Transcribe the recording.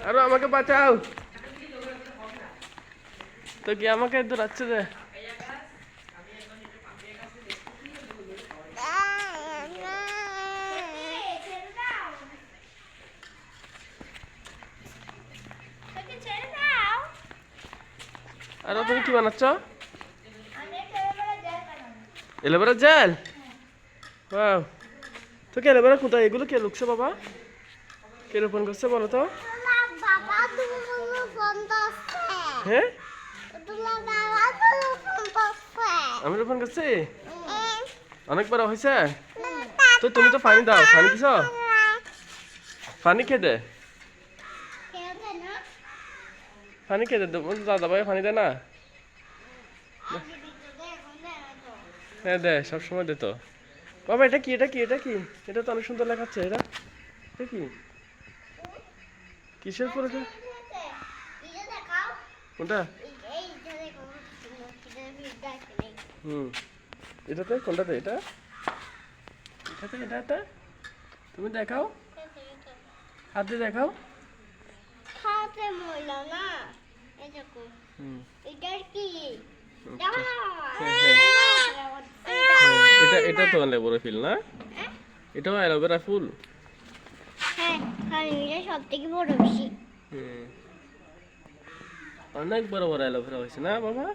আরো আমাকে বাঁচাও। তো কি আমাকে দৌড়াচ্ছে যে? আরো তুমি কি বানাচ্ছ? Aloe vera jail. ওয়াও, তো কি এলোভেরা কোথায়? এগুলো কে লুকছে বাবা? কে রোপণ করছে বলো তো? হ্যাঁ, আমি রোপণ করছি। অনেক বড় হয়েছে। তো তুমি তো পানি দাও, পানি দিছ? পানি খেয়ে দে, পানি খেয়ে দে। দাদা ভাই পানি দে না। হ্যাঁ দে, সবসময় দে তো। বাবা এটা কি, এটা কি, এটা কি? এটা তো অনেক সুন্দর দেখাচ্ছে। এটা এটা কি? কিসের ফুল এটা? কোনটা? হুম, এটাতে কোনটাতে? এটা এটাতে, এটাতে তুমি দেখাও, হাত দিয়ে দেখাও। হুম, এটা এটা তো লেবুর ফুল না? এটাও অ্যালোভেরা ফুল। সব থেকে বড় বেশি। হুম, অনেক বড় বড় অ্যালোভেরা হয়েছে না বাবা?